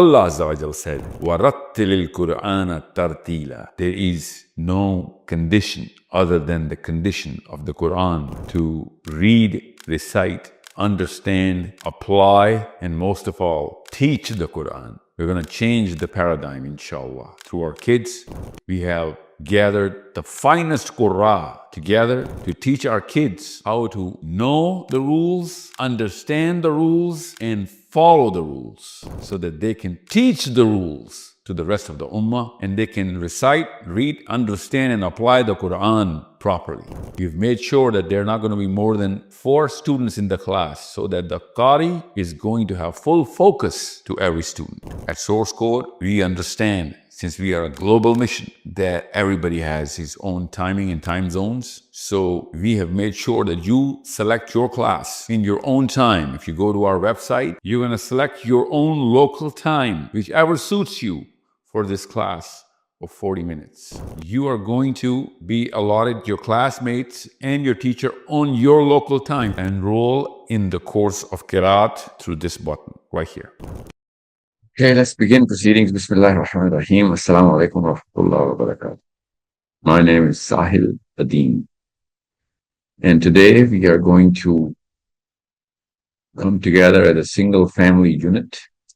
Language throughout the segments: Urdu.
Allah Azza wa Jal said, وَرَتِّلِ الْقُرْآنَ تَرْتِيلًا. There is no condition other than the condition of the Quran to read, recite, understand, apply, and most of all, teach the Quran. We're going to change the paradigm, inshallah. Through our kids, we have gathered the finest Qurra together to teach our kids how to know the rules, understand the rules, and follow the rules so that they can teach the rules to the rest of the ummah and they can recite, read, understand, and apply the Quran properly. We've made sure that there are not going to be more than 4 students in the class so that the Qari is going to have full focus to every student. At Source Code, we understand, since we are a global mission, that everybody has his own timing and time zones. So we have made sure that you select your class in your own time. If you go to our website, you're going to select your own local time, whichever suits you for this class of 40 minutes. You are going to be allotted your classmates and your teacher on your local time. Enroll in the course of Qiraat through this button right here. Okay, let's begin proceedings. Bismillah ar-Rahman ar-Rahim. Assalamu alaikum wa rahmatullahi wa barakatuh. My name is Sahil Adeem. And today we are going to come together as a single family unit.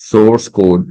source code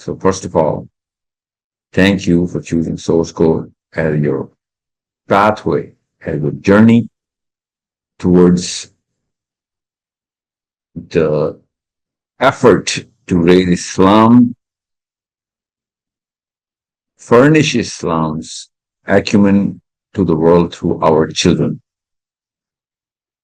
So first of all, thank you for choosing source code as your pathway, as your journey towards the effort to raise Islam, furnish Islam's acumen to the world through our children.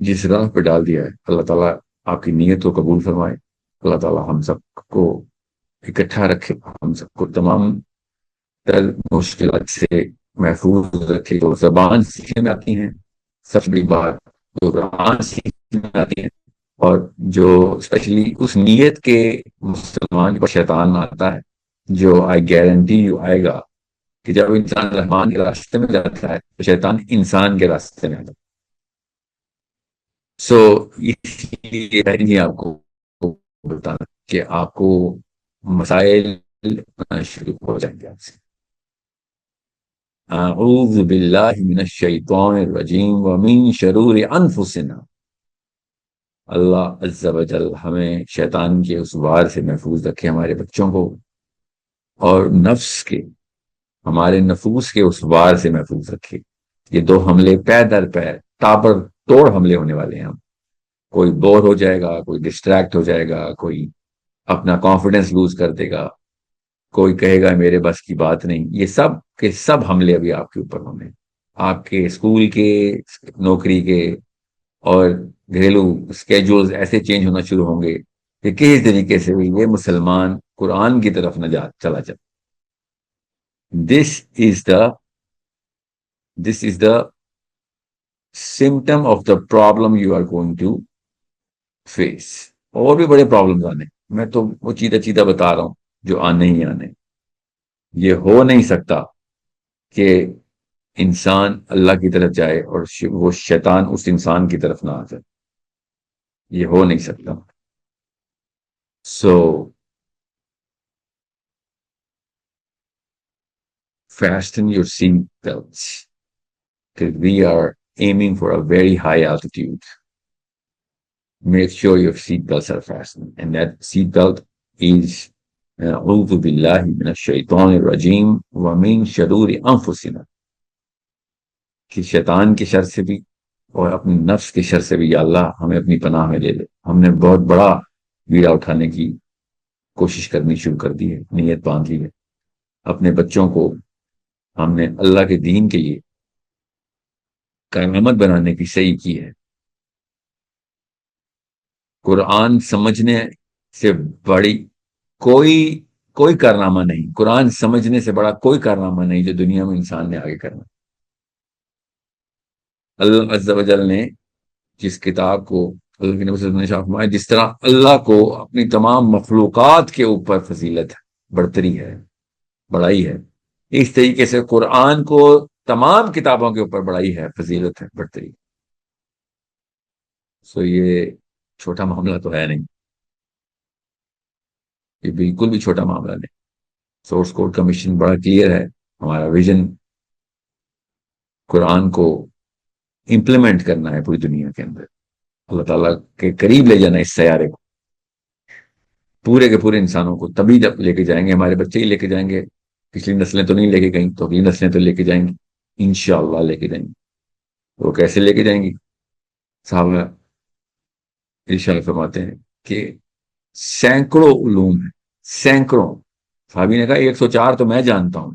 جس راہ پہ ڈال دیا ہے، اللہ تعالیٰ آپ کی نیت کو قبول فرمائے، اللہ تعالیٰ ہم سب کو اکٹھا رکھے، ہم سب کو تمام تر مشکلات سے محفوظ رکھے۔ جو زبان سیکھنے میں آتی ہیں، سب سے بڑی بات جو قرآن سیکھنے میں آتی ہے، اور جو اسپیشلی اس نیت کے مسلمان پر شیطان آتا ہے، جو آئی گارنٹی یو آئے گا کہ جب انسان رحمان کے راستے میں جاتا ہے تو شیطان انسان کے راستے میں آتا ہے۔ سو اس لیے آپ کو بتانا کہ آپ کو مسائل شروع ہو جائیں گے آپ سے۔ اعوذ باللہ من الشیطان الرجیم ومن شرور انفسنا، اللہ عز و جل ہمیں شیطان کے اس وار سے محفوظ رکھے، ہمارے بچوں کو، اور نفس کے، ہمارے نفوس کے اس وار سے محفوظ رکھے۔ یہ دو حملے پے در پے تابر توڑ حملے ہونے والے ہیں۔ ہم کوئی بور ہو جائے گا، کوئی ڈسٹریکٹ ہو جائے گا، کوئی اپنا کانفیڈنس لوز کر دے گا، کوئی کہے گا میرے بس کی بات نہیں۔ یہ سب کے سب حملے ابھی آپ کے اوپر ہونے، آپ کے اسکول کے، نوکری کے، اور گھریلو اسکیجولز ایسے چینج ہونا شروع ہوں گے کہ کسی طریقے سے بھی یہ مسلمان قرآن کی طرف نہ چلا جائے۔ This is the symptom of the problem you are going to face۔ اور بھی بڑے پرابلمز آنے، میں تو وہ چیدہ بتا رہا ہوں جو آنے ہی آنے۔ یہ ہو نہیں سکتا کہ انسان اللہ کی طرف جائے اور وہ شیطان اس انسان کی طرف نہ آ جائے، یہ ہو نہیں سکتا۔ سو fasten your seat belts because we are aiming for a very high altitude. Make sure your seat belts are fastened, and that seat belt is أعوذ بالله من الشيطان الرجيم ومن شرور أنفسنا، کہ شیطان کی شر سے بھی اور اپنی نفس کی شر سے بھی یا اللہ ہمیں اپنی پناہ میں لے لے۔ ہم نے بہت بڑا بیڑا اٹھانے کی کوشش کرنی شروع کر دی ہے، نیت باندھ لی ہے۔ اپنے بچوں کو ہم نے اللہ کے دین کے لیے قیامت بنانے کی صحیح کی ہے۔ قرآن سمجھنے سے بڑی کوئی کارنامہ نہیں، قرآن سمجھنے سے بڑا کوئی کارنامہ نہیں جو دنیا میں انسان نے آگے کرنا۔ اللہ عز و جل نے جس کتاب کو، اللہ کے نبی صلی اللہ علیہ وسلم نے فرمایا، جس طرح اللہ کو اپنی تمام مخلوقات کے اوپر فضیلت ہے، برتری ہے، بڑائی ہے، اس طریقے سے قرآن کو تمام کتابوں کے اوپر بڑائی ہے، فضیلت ہے، برتری۔ سو یہ چھوٹا معاملہ تو ہے نہیں، یہ بالکل بھی چھوٹا معاملہ نہیں۔ سورس کوڈ کا مشن بڑا کلیئر ہے، ہمارا ویژن قرآن کو امپلیمنٹ کرنا ہے پوری دنیا کے اندر، اللہ تعالیٰ کے قریب لے جانا اس سیارے کو، پورے کے پورے انسانوں کو تبھی جب لے کے جائیں گے، ہمارے بچے ہی لے کے جائیں گے، پچھلی نسلیں تو نہیں لے کے گئیں، تو اگلی نسلیں تو لے کے جائیں گی، انشاءاللہ لے کے جائیں گی۔ وہ کیسے لے کے جائیں گی؟ صحابہ ارشاد فرماتے ہیں کہ سینکڑوں علوم ہیں، سینکڑوں، صحابی نے کہا 104 تو میں جانتا ہوں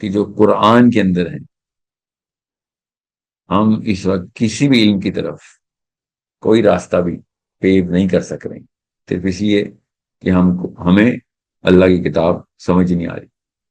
کہ جو قرآن کے اندر ہیں، ہم اس وقت کسی بھی علم کی طرف کوئی راستہ بھی پیو نہیں کر سک رہے، صرف اس لیے کہ ہمیں اللہ کی کتاب سمجھ نہیں آ رہی۔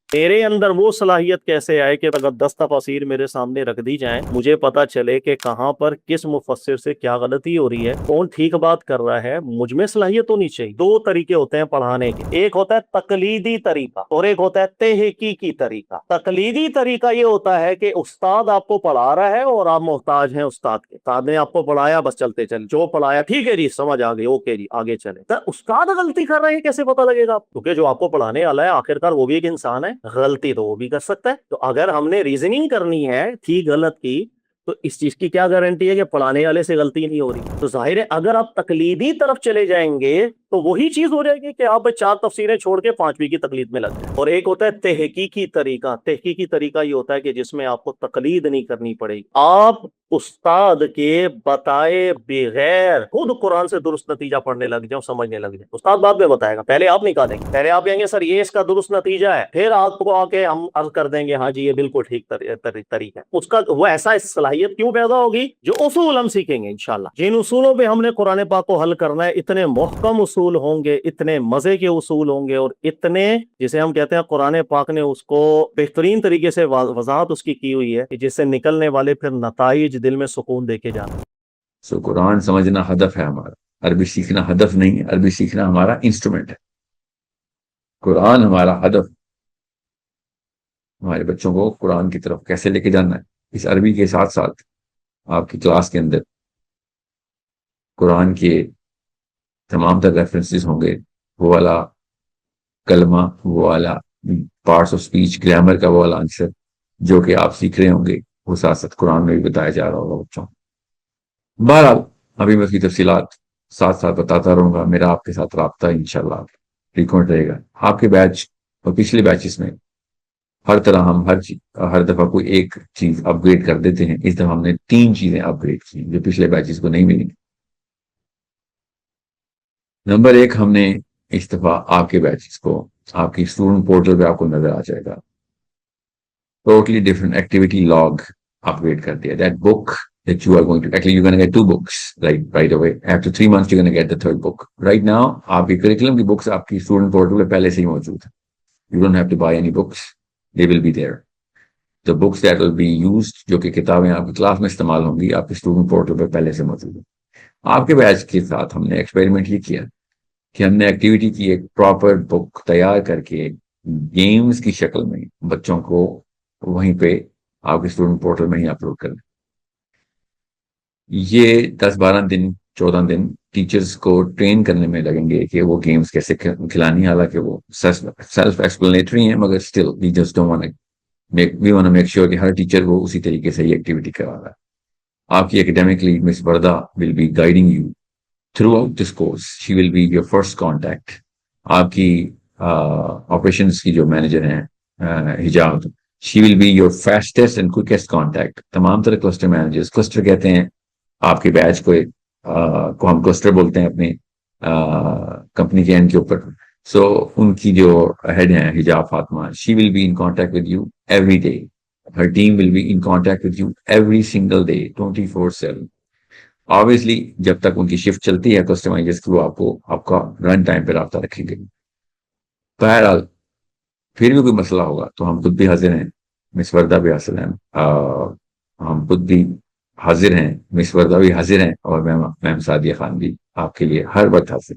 میرے اندر وہ صلاحیت کیسے آئے کہ اگر 10 تفاسیر میرے سامنے رکھ دی جائیں، مجھے پتا چلے کہ کہاں پر کس مفسر سے کیا غلطی ہو رہی ہے، کون ٹھیک بات کر رہا ہے۔ مجھ میں صلاحیت ہونی چاہیے۔ دو طریقے ہوتے ہیں پڑھانے کے، ایک ہوتا ہے تقلیدی طریقہ اور ایک ہوتا ہے تحقیقی طریقہ۔ تقلیدی طریقہ یہ ہوتا ہے کہ استاد آپ کو پڑھا رہا ہے اور آپ محتاج ہیں استاد کے، استاد نے آپ کو پڑھایا، بس چلتے چلے، جو پڑھایا ٹھیک ہے جی، سمجھ آ گئی، اوکے جی آگے چلے۔ تو استاد غلطی کر رہے ہیں کیسے پتا لگے گا؟ کیونکہ جو آپ کو پڑھانے والا ہے آخرکار وہ بھی ایک انسان ہے، غلطی تو وہ بھی کر سکتا ہے۔ تو اگر ہم نے ریزننگ کرنی ہے ٹھیک غلط کی، تو اس چیز کی کیا گارنٹی ہے کہ پڑھانے والے سے غلطی نہیں ہو رہی؟ تو ظاہر ہے اگر آپ تقلیدی طرف چلے جائیں گے تو وہی چیز ہو جائے گی کہ آپ 4 تفسیریں چھوڑ کے 5ویں کی تقلید میں لگ جائیں. اور ایک ہوتا ہے تحقیقی طریقہ. تحقیقی طریقہ یہ ہوتا ہے کہ جس میں آپ کو تقلید نہیں کرنی پڑے گی, آپ استاد کے بتائے بغیر خود قرآن سے درست نتیجہ پڑھنے لگ جاؤ, سمجھنے لگ جائیں. استاد بعد میں بتائے گا, پہلے آپ نہیں کہا دیں گے. پہلے آپ کہیں گے سر یہ اس کا درست نتیجہ ہے, پھر آپ کو آ کے ہم عرض کر دیں گے ہاں جی یہ بالکل ٹھیک طریقہ ہے. اس کا وہ ایسا صلاحیت کیوں پیدا ہوگی؟ جو اصول ہم سیکھیں گے انشاءاللہ. جن اصولوں پہ ہم نے قرآن پاک کو حل کرنا ہے, اتنے محکم اصول ہوں گے, اتنے مزے کے اصول ہوں گے, اور اتنے جسے ہم کہتے ہیں قرآن پاک نے اس کو بہترین طریقے سے وضاحت اس کی ہوئی ہے کہ جس سے نکلنے والے پھر نتائج دل میں سکون دے کے جانا. سو قرآن سمجھنا ہدف ہے ہمارا, عربی سیکھنا ہدف نہیں ہے. عربی سیکھنا ہمارا انسٹرومنٹ ہے. قرآن ہمارا ہدف, ہمارے بچوں کو قرآن کی طرف کیسے لے کے جانا ہے. اس عربی کے ساتھ ساتھ آپ کی کلاس کے اندر قرآن کے تمام تر ریفرنسز ہوں گے, وہ والا کلمہ, وہ والا پارٹس آف سپیچ, گرامر کا وہ والا آنسر جو کہ آپ سیکھ رہے ہوں گے, وہ ساتھ ساتھ قرآن میں بھی بتایا جا رہا ہوگا بچوں. بہرحال ابھی میں اس کی تفصیلات ساتھ ساتھ بتاتا رہوں گا. میرا آپ کے ساتھ رابطہ انشاءاللہ فریکوینٹ رہے گا. آپ کے بیچ اور پچھلے بیچز میں ہر طرح ہم ہر دفعہ کوئی ایک چیز اپ گریڈ کر دیتے ہیں. اس دفعہ ہم نے 3 چیزیں اپ گریڈ کی جو پچھلے بیچز کو نہیں ملی. نمبر 1, ہم نے اس دفعہ آپ کے بیچز کو آپ کی اسٹوڈنٹ پورٹل پہ آپ کو نظر آ جائے گا ٹوٹلی ڈفرنٹ ایکٹیویٹی لاگ اپ گریڈ کر دیا. That book that you are going to, actually you're going to get 2 books right away. After 3 months you're going to get the 3rd book. Right now آپ کی curriculum کی books آپ کی student portal پہ پہلے سے ہی موجود ہیں. You don't have to buy any books, they will be there. The books that will be used, جو کہ کتابیں آپ کی کلاس میں استعمال ہوں گی, آپ کی student portal پہ پہلے سے موجود ہیں. آپ کے بیچ کے ساتھ ہم نے ایکسپیریمنٹ یہ کیا کہ ہم نے ایکٹیویٹی کی ایک پراپر بک تیار کر کے گیمز کی شکل میں بچوں کو وہیں پہ آپ کے اسٹوڈنٹ پورٹل میں ہی اپلوڈ کرنا. یہ 10-12 دن 14 دن ٹیچرز کو ٹرین کرنے میں لگیں گے کہ وہ گیمز کیسے کھلانی. حالانکہ وہ سیلف ایکسپلینیٹری ہیں, مگر still we just don't want to make sure کہ ہر ٹیچر وہ اسی طریقے سے یہ ایکٹیویٹی کرا رہا ہے. آپ کی academically Miss Warda will be guiding you throughout this course. She will be your first contact. آپ کی آپریشنس کی جو مینیجر ہیں Hijab, she will be your fastest and quickest contact. تمام طرح کلسٹر مینیجرز, کلسٹر کہتے ہیں آپ کے بیچ کو ہم کلسٹر بولتے ہیں اپنی کمپنی کے اینڈ کے اوپر. سو ان کی جو ہیڈ ہیں Hijab Fatima, she will be in contact with you every day. ہر team will be in contact with you every single day 24/7. Obviously جب تک ان کی شفٹ چلتی ہے کسٹمائزرز کی, وہ آپ کو آپ کا رن ٹائم پہ رابطہ رکھیں گے. بہرحال پھر بھی کوئی مسئلہ ہوگا تو ہم خود بھی حاضر ہیں, مس وردہ بھی حاضر ہیں, ہم خود بھی حاضر ہیں, مس وردہ بھی حاضر ہیں, اور میم سعدیہ خان بھی آپ کے لیے ہر وقت حاضر.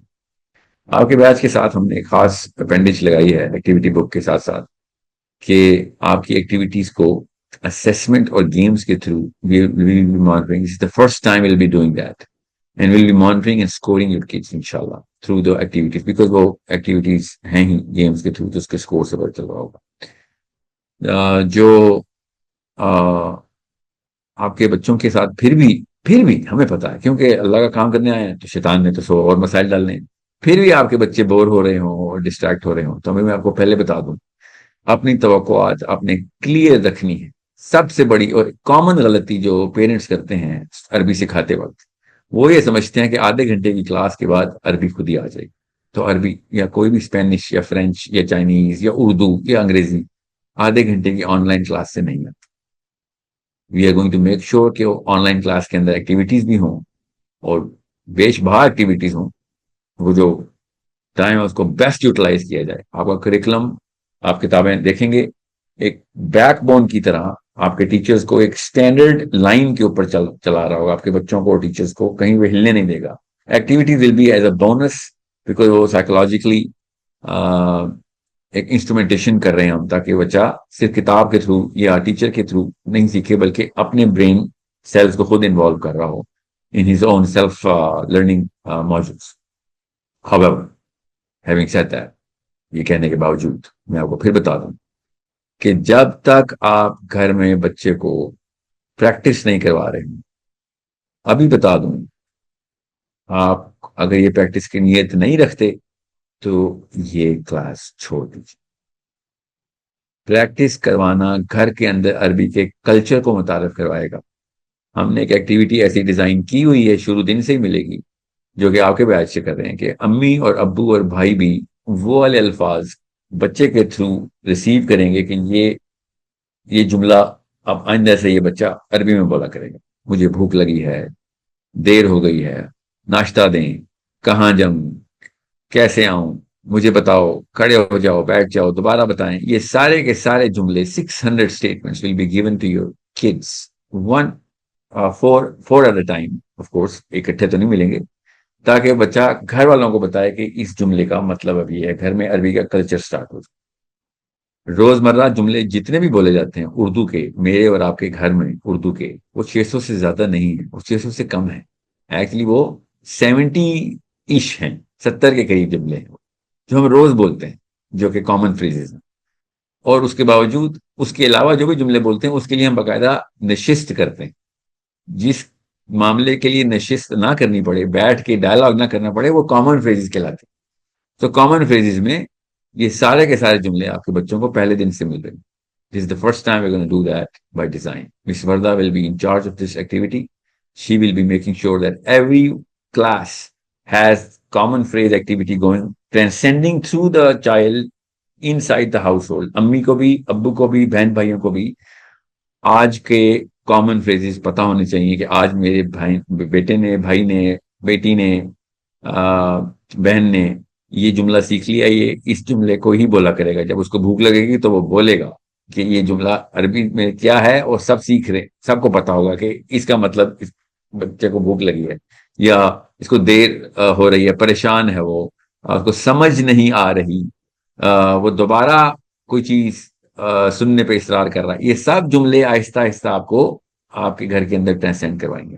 آپ کے بیچ کے ساتھ ہم نے ایک خاص اپینڈیج لگائی ہے ایکٹیویٹی بک کے ساتھ ساتھ کہ آپ کی ایکٹیویٹیز کو assessment اور games کے through we will be monitoring. This is the first time we'll be doing that, and we'll be monitoring and scoring your kids inshallah through the activities, because وہ activities ہیں ہی games کے through, تو اس کے score سے پتہ چل رہا ہوگا. جو آپ کے بچوں کے ساتھ پھر بھی ہمیں پتا ہے, کیونکہ اللہ کا کام کرنے آئے ہیں تو شیطان نے تو 100 اور مسائل ڈالنے ہیں. پھر بھی آپ کے بچے بور ہو رہے ہوں اور ڈسٹریکٹ ہو رہے ہوں, تو میں آپ کو پہلے بتا دوں, اپنی توقعات آپ نے کلیئر رکھنی ہے. سب سے بڑی اور کامن غلطی جو پیرنٹس کرتے ہیں عربی سکھاتے وقت, وہ یہ سمجھتے ہیں کہ آدھے گھنٹے کی کلاس کے بعد عربی خود ہی آ جائے گی. تو عربی یا کوئی بھی اسپینش یا فرینچ یا چائنیز یا اردو یا انگریزی آدھے گھنٹے کی آن لائن کلاس سے نہیں آتی. We are going to make sure کہ آن لائن کلاس کے اندر ایکٹیویٹیز بھی ہوں اور بیش بہا ایکٹیویٹیز ہوں. وہ جو ٹائم ہے اس کو بیسٹ یوٹیلائز کیا جائے. آپ کا کریکولم, آپ کتابیں دیکھیں گے, ایک بیک بون کی طرح آپ کے ٹیچرز کو ایک سٹینڈرڈ لائن کے اوپر چلا رہا ہوگا. آپ کے بچوں کو, ٹیچرز کو کہیں وہ ہلنے نہیں دے گا. Activities will be as a bonus, because وہ سائیکولوجیکلی ایک انسٹرومنٹیشن کر رہے ہیں ہم, تاکہ بچہ صرف کتاب کے تھرو یا ٹیچر کے تھرو نہیں سیکھے, بلکہ اپنے برین سیلز کو خود انوالو کر رہا ہو in his own self learning موجودس. However, having said that, یہ کہنے کے باوجود میں آپ کو پھر بتا دوں کہ جب تک آپ گھر میں بچے کو پریکٹس نہیں کروا رہے ہیں, ابھی بتا دوں آپ اگر یہ پریکٹس کی نیت نہیں رکھتے تو یہ کلاس چھوڑ دیجیے. پریکٹس کروانا گھر کے اندر عربی کے کلچر کو متعارف کروائے گا. ہم نے ایک ایکٹیویٹی ایسی ڈیزائن کی ہوئی ہے، شروع دن سے ہی ملے گی، جو کہ آپ کے بیچ سے کر رہے ہیں، کہ امی اور ابو اور بھائی بھی وہ والے الفاظ بچے کے تھرو ریسیو کریں گے کہ یہ جملہ اب آئندہ سے یہ بچہ عربی میں بولا کرے گا. مجھے بھوک لگی ہے، دیر ہو گئی ہے، ناشتہ دیں، کہاں جاؤں، کیسے آؤں، مجھے بتاؤ، کھڑے ہو جاؤ، بیٹھ جاؤ، دوبارہ بتائیں. یہ سارے کے سارے جملے 600 statements will be given to your kids, one four at a time, of course اکٹھے تو نہیں ملیں گے، تاکہ بچہ گھر والوں کو بتائے کہ اس جملے کا مطلب ابھی ہے. گھر میں عربی کا کلچر سٹارٹ ہو. روزمرہ جملے جتنے بھی بولے جاتے ہیں اردو کے، میرے اور آپ کے گھر میں اردو کے، وہ 600 سے زیادہ نہیں ہے، وہ 600 سے کم ہے. ایکچولی وہ 70 ہیں، 70 کے قریب جملے ہیں جو ہم روز بولتے ہیں، جو کہ کامن فریزز ہیں. اور اس کے باوجود اس کے علاوہ جو بھی جملے بولتے ہیں اس کے لیے ہم باقاعدہ نشست کرتے ہیں. جس معاملے کے لیے نشست نہ کرنی پڑے، بیٹھ کے ڈائلاگ نہ کرنا پڑے، وہ کامن فریزز کہلاتے ہیں. تو کامن فریزز میں یہ سارے کے سارے جملے آپ کے بچوں کو پہلے دن سے مل رہے ہیں. This is the first time we're going to do that by design. Miss Varda will be in charge of this activity. She will be making sure that every class has common phrase activity going, transcending through the child inside the household. امی کو بھی، ابو کو بھی، بہن بھائیوں کو بھی آج کے کامن فریزز پتا ہونے چاہیے کہ آج میرے بیٹے نے، بھائی نے، بیٹی نے، بہن نے یہ جملہ سیکھ لیا، یہ اس جملے کو ہی بولا کرے گا. جب اس کو بھوک لگے گی تو وہ بولے گا کہ یہ جملہ عربی میں کیا ہے، اور سب سیکھ رہے، سب کو پتا ہوگا کہ اس کا مطلب اس بچے کو بھوک لگی ہے، یا اس کو دیر ہو رہی ہے، پریشان ہے، وہ اس کو سمجھ نہیں آ رہی، وہ دوبارہ کوئی چیز سننے پہ اصرار کر رہا ہے. یہ سب جملے آہستہ آہستہ آپ کو آپ کے گھر کے اندر ٹرانسلیٹ کروائیں گے،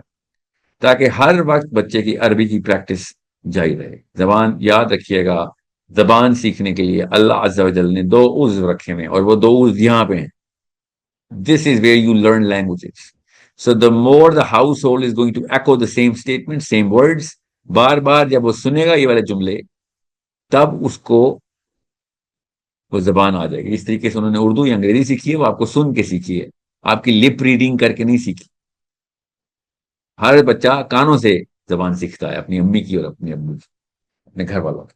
تاکہ ہر وقت بچے کی عربی کی پریکٹس جاری رہے. زبان یاد رکھیے گا، زبان سیکھنے کے لیے اللہ عز و جل نے 2 عضو رکھے ہوئے، اور وہ 2 عضو یہاں پہ ہیں. This is where you learn languages. So the more the household is going to echo the same statement, same words, بار بار جب وہ سنے گا یہ والے جملے، تب اس کو وہ زبان آ جائے گی. اس طریقے سے انہوں نے اردو یا انگریزی سیکھی ہے، وہ آپ کو سن کے سیکھی ہے، آپ کی لپ ریڈنگ کر کے نہیں سیکھی. ہر بچہ کانوں سے زبان سیکھتا ہے، اپنی امی کی اور اپنے ابو کی، اپنے گھر والوں کی.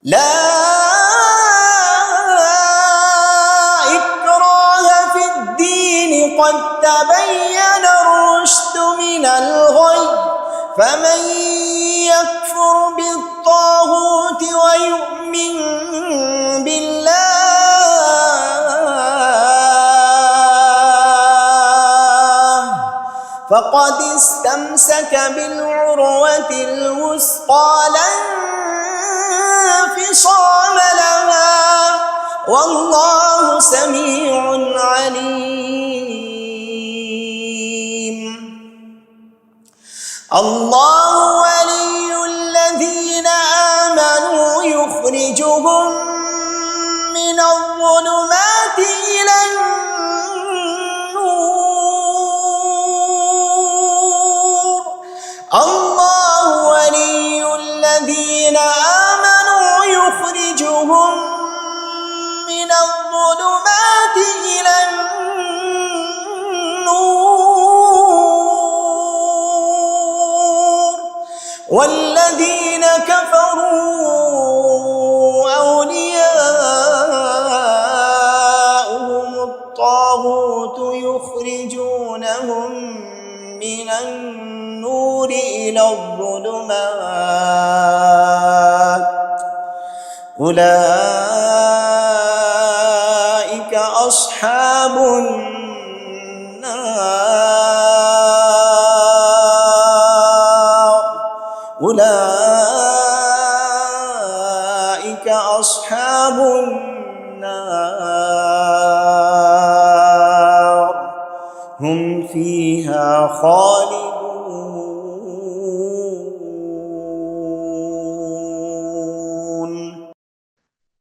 لا اکراہ فی الدین قد تبین الرشد من الغی فمن یکفر بالطاغوت ویؤمن باللہ فقد استمسك بالعروة الوثقى لا انفصام لها والله سميع عليم. الله ولي الذين آمنوا يخرجهم من الظلمات إلى النور. الله ولي الذين آمنوا يخرجهم من الظلمات إلى النور والذين كفروا أولياؤهم الطاغوت يخرجونهم من النور إلى الظلمات أولئك أصحاب النار أولئك أصحاب النار هم فيها خالدون.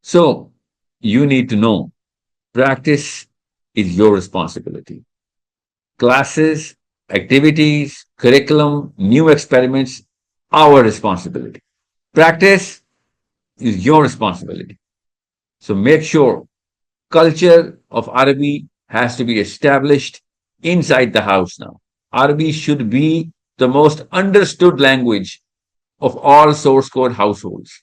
So you need to know practice is your responsibility. Classes, activities, curriculum, new experiments, our responsibility. Practice is your responsibility. So make sure culture of Arabi has to be established inside the house now. Arabi should be the most understood language of all source code households.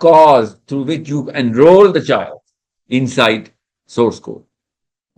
cause through which you enroll the child inside source code.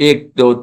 1 2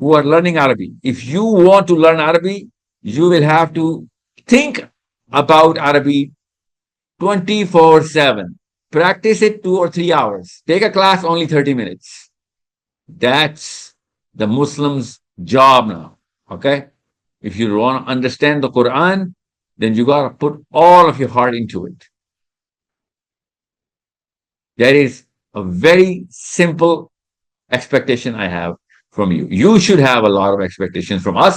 who are learning Arabic, if you want to learn Arabic, you will have to think about Arabic 24/7. Practice it 2 or 3 hours. Take a class only 30 minutes. That's the Muslim's job now. Okay? If you want to understand the Quran, then you got to put all of your heart into it. That is a very simple expectation I have from you. You should have a lot of expectations from us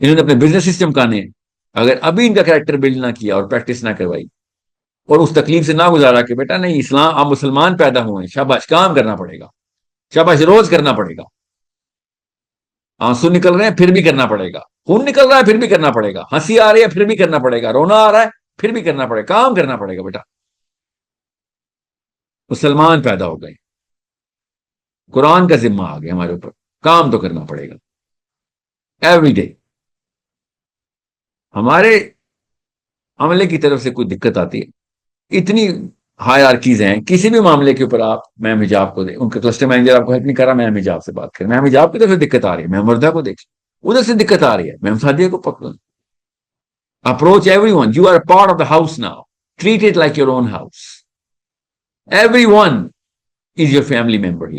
انہوں نے اپنے بزنس سسٹم کانے، اگر ابھی ان کا کریکٹر بلڈ نہ کیا اور پریکٹس نہ کروائی اور اس تکلیف سے نہ گزارا کہ بیٹا نہیں اسلام، آپ مسلمان پیدا ہوئے ہیں، شاباش، کام کرنا پڑے گا، شاباش، روز کرنا پڑے گا، آنسو نکل رہے ہیں پھر بھی کرنا پڑے گا، خون نکل رہا ہے پھر بھی کرنا پڑے گا، ہنسی آ رہی ہے پھر بھی کرنا پڑے گا، رونا آ رہا ہے پھر بھی کرنا پڑے گا، کام کرنا پڑے گا بیٹا، مسلمان پیدا ہو گئے، قرآن کا ذمہ آ گیا ہمارے اوپر، کام تو کرنا پڑے گا ایوری ڈے۔ ہمارے عملے کی طرف سے کوئی دقت آتی ہے، اتنی ہائرارکیز ہیں، کسی بھی معاملے کے اوپر آپ میم حجاب کو دیں، ان کا کلسٹر مینیجر آپ کو ہیلپ نہیں کر رہا، میم حجاب سے بات کریں، میم حجاب کی طرف سے دقت آ رہی ہے، میم مردہ کو دیکھ، ادھر سے دقت آ رہی ہے، میم سادیہ کو پکڑو، approach everyone, you are a part of the house now, treat it like your own house, everyone is your family member.